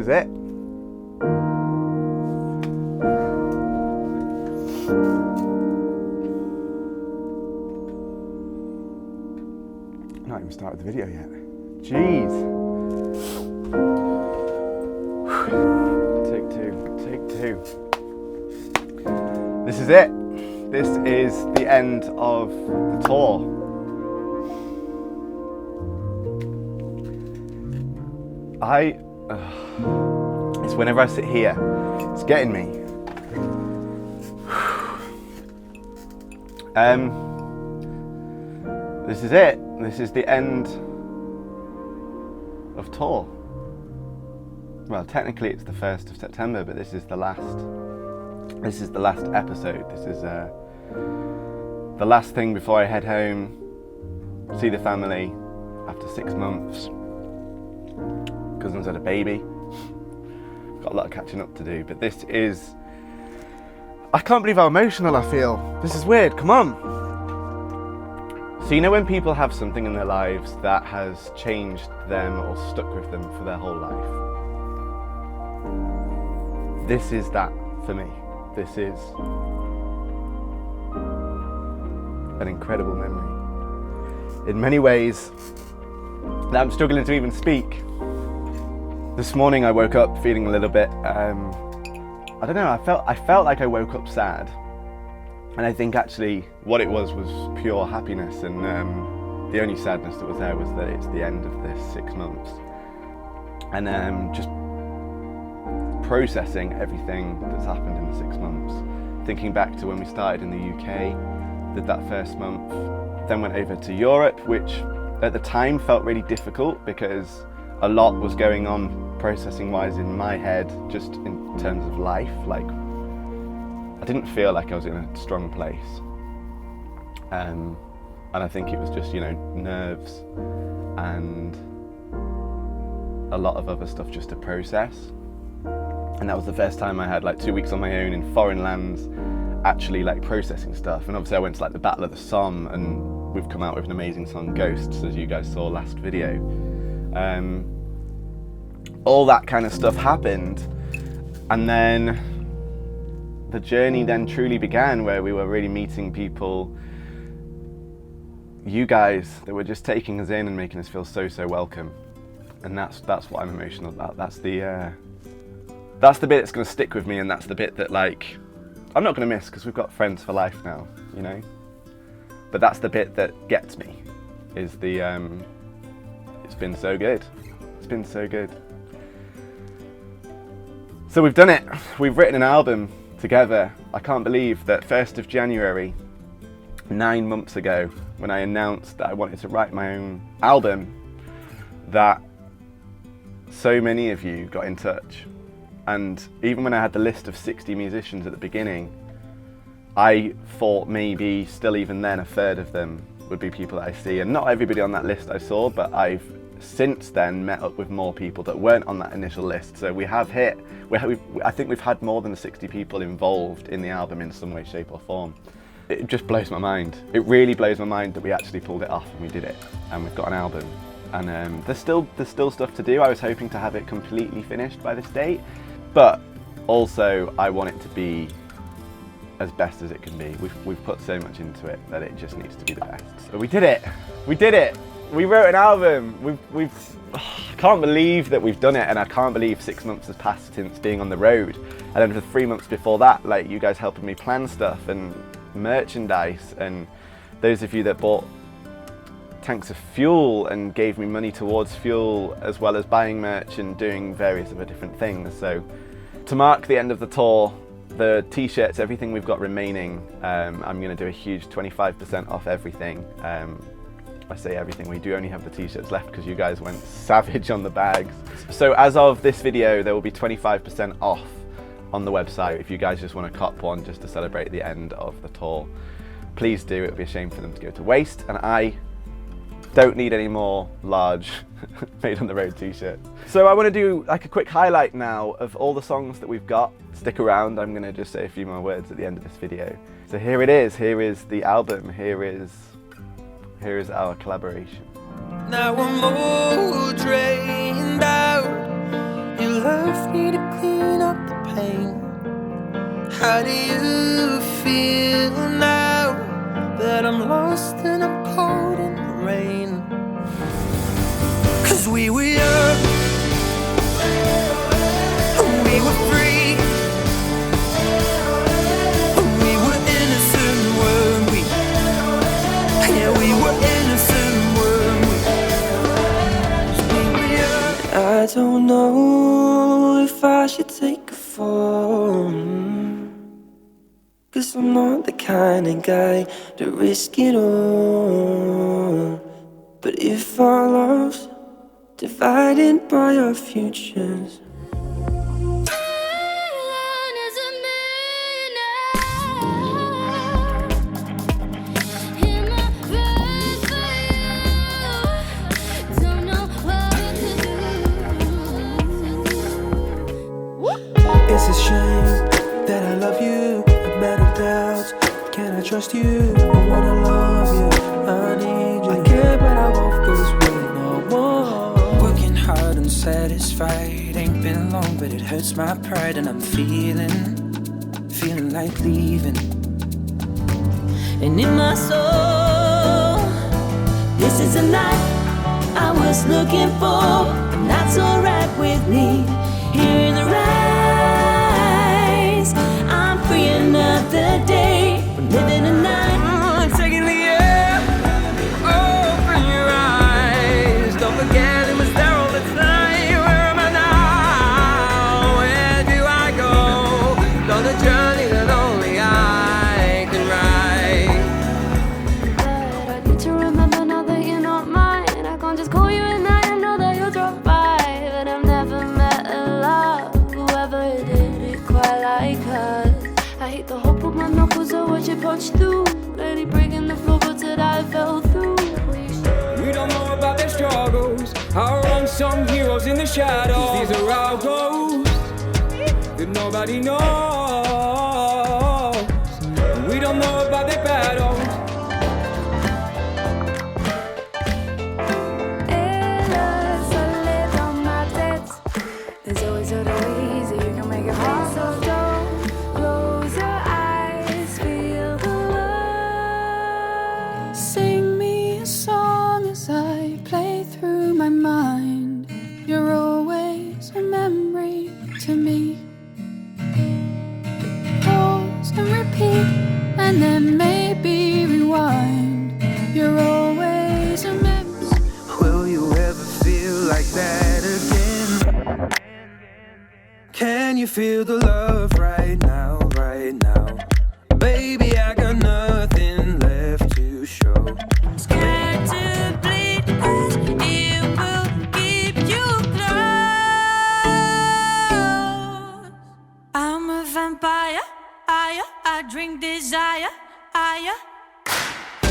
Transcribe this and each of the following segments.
is it. Not even started the video yet. Jeez. Take two. This is it. This is the end of the tour. It's whenever I sit here, it's getting me. This is it. This is the end of tour. Well, technically it's the 1st of September, but this is the last episode. This is the last thing before I head home, see the family after 6 months. Cousin's had a baby. Got a lot of catching up to do, but this is... I can't believe how emotional I feel. This is weird, come on. So you know when people have something in their lives that has changed them or stuck with them for their whole life? This is that for me. This is an incredible memory. In many ways, that I'm struggling to even speak. This morning I woke up feeling a little bit, I don't know, I felt like I woke up sad. And I think actually what it was pure happiness, and the only sadness that was there was that it's the end of this 6 months. And just processing everything that's happened in the 6 months. Thinking back to when we started in the UK, did that first month, then went over to Europe, which at the time felt really difficult because a lot was going on processing wise in my head, just in terms of life. Like, I didn't feel like I was in a strong place. And I think it was just, you know, nerves and a lot of other stuff just to process. And that was the first time I had like 2 weeks on my own in foreign lands, actually like processing stuff. And obviously I went to like the Battle of the Somme, and we've come out with an amazing song, Ghosts, as you guys saw last video. All that kind of stuff happened, and then the journey then truly began, where we were really meeting people, you guys, that were just taking us in and making us feel so welcome. And that's what I'm emotional about. That's the bit that's going to stick with me, and that's the bit that, like, I'm not going to miss, because we've got friends for life now, you know. But that's the bit that gets me, is the it's been so good. It's been so good. So we've done it. We've written an album together. I can't believe that 1st of January, 9 months ago, when I announced that I wanted to write my own album, that so many of you got in touch. And even when I had the list of 60 musicians at the beginning, I thought maybe still even then a third of them would be people that I see. And not everybody on that list I saw, but I've since then met up with more people that weren't on that initial list. So we have hit, I think we've had more than 60 people involved in the album in some way, shape or form. It just blows my mind. It really blows my mind that we actually pulled it off and we did it. And we've got an album. And there's still stuff to do. I was hoping to have it completely finished by this date. But also I want it to be as best as it can be. We've put so much into it that it just needs to be the best. But we did it. We did it. We wrote an album. I can't believe that we've done it, and I can't believe 6 months has passed since being on the road. And then for 3 months before that, like, you guys helping me plan stuff and merchandise, and those of you that bought tanks of fuel and gave me money towards fuel, as well as buying merch and doing various other different things. So to mark the end of the tour, the t-shirts, everything we've got remaining, I'm going to do a huge 25% off everything. I say everything, we do only have the t-shirts left because you guys went savage on the bags. So as of this video, there will be 25% off on the website if you guys just want to cop one just to celebrate the end of the tour. Please do, it would be a shame for them to go to waste, and I don't need any more large made on the road t-shirts. So I want to do like a quick highlight now of all the songs that we've got. Stick around, I'm going to just say a few more words at the end of this video. So here it is the album, here is our collaboration. Now I'm all drained out. You love me to clean up the pain? How do you feel now that I'm lost and I'm cold in the rain? 'Cause we were young, we were free, we were innocent, weren't we? Yeah, we were innocent, weren't we? 'Cause we were young. I don't know if I should take a fall, 'cause I'm not the kind of guy to risk it all. But if our love's divided by our futures, it's a shame that I love you, I've better doubts. Can I trust you? I wanna love you, I need you. I care, but I won't this way no more. Working hard and satisfied, ain't been long, but it hurts my pride. And I'm feeling like leaving. And in my soul, this is a life I was looking for, and that's alright with me. Hear the rise, I'm free another day. We're living a night. Taking the air, open your eyes. Don't forget it was there all the time. Where am I now? Where do I go? On the journey that only I can ride. But I need to remember now that you're not mine. I can't just call you at night and know that you'll drop by. But I've never met a love whoever did it quite like us. I hate the hope of my knuckles, I watch it punch through. Any break in the floor, but that I fell through. We don't know about their struggles, our unsung heroes in the shadows. These are our ghosts that nobody knows. We don't know about their battles. There's always other ways that you can make it hard. So don't close your eyes, feel the love. Sing me a song as I play through my mind. You're always a memory to me. Pause and repeat, and then maybe rewind. You're always a memory. Will you ever feel like that again? Can you feel the love right now, right now? Baby, I got nothing left to show. Scared to bleed, 'cause it will keep you close. I'm a vampire, I drink desire,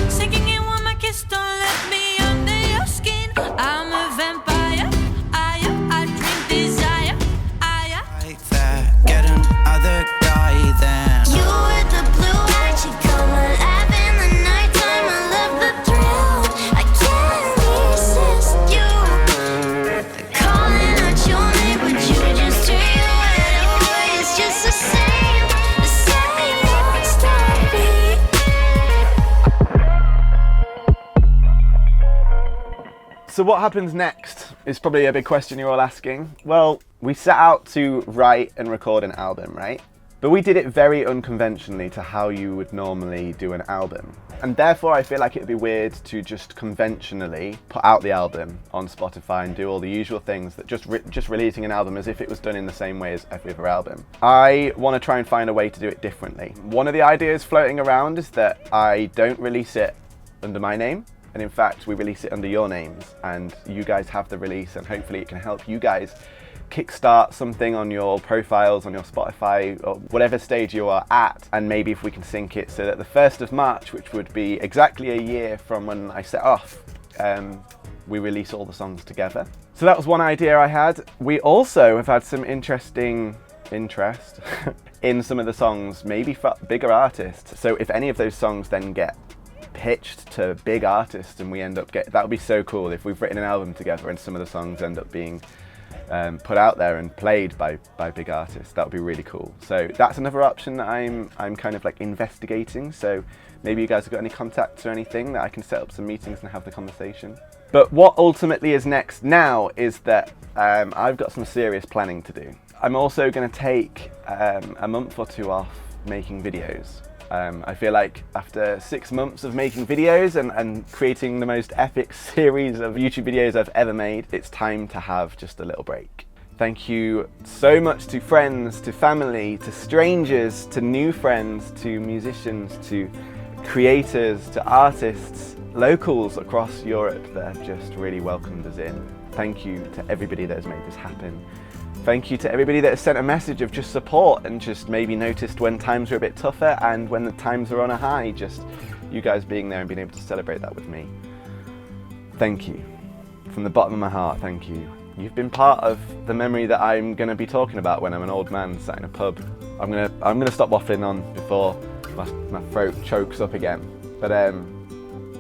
sinking in with my kiss, don't let me under your skin. I'm a vampire, I drink desire, Like that, get another guy then. You with the blue eyes, you come alive in the nighttime. I love the thrill, I can't resist you. Calling out your name, but you just turn your head away. It's just the same old story. So what happens next is probably a big question you're all asking. Well, we set out to write and record an album, right? But we did it very unconventionally to how you would normally do an album. And therefore I feel like it'd be weird to just conventionally put out the album on Spotify and do all the usual things that just releasing an album as if it was done in the same way as every other album. I want to try and find a way to do it differently. One of the ideas floating around is that I don't release it under my name. And in fact, we release it under your names and you guys have the release, and hopefully it can help you guys kickstart something on your profiles, on your Spotify, or whatever stage you are at. And maybe if we can sync it so that the 1st of March, which would be exactly a year from when I set off, we release all the songs together. So that was one idea I had. We also have had some interest in some of the songs, maybe for bigger artists. So if any of those songs then get pitched to big artists and we end up that would be so cool if we've written an album together and some of the songs end up being put out there and played by big artists. That would be really cool. So that's another option that I'm kind of like investigating. So maybe you guys have got any contacts or anything that I can set up some meetings and have the conversation. But what ultimately is next now is that I've got some serious planning to do. I'm also going to take a month or two off making videos. I feel like after 6 months of making videos and creating the most epic series of YouTube videos I've ever made, it's time to have just a little break. Thank you so much to friends, to family, to strangers, to new friends, to musicians, to creators, to artists, locals across Europe that have just really welcomed us in. Thank you to everybody that has made this happen. Thank you to everybody that has sent a message of just support and just maybe noticed when times are a bit tougher and when the times are on a high, just you guys being there and being able to celebrate that with me. Thank you. From the bottom of my heart, thank you. You've been part of the memory that I'm going to be talking about when I'm an old man sat in a pub. I'm gonna stop waffling on before my throat chokes up again. But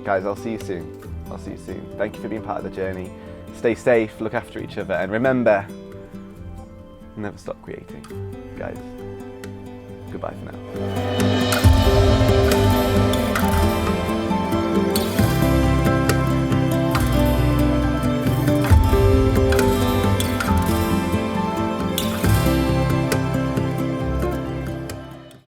guys, I'll see you soon. I'll see you soon. Thank you for being part of the journey. Stay safe, look after each other, and remember, never stop creating. Guys, goodbye for now.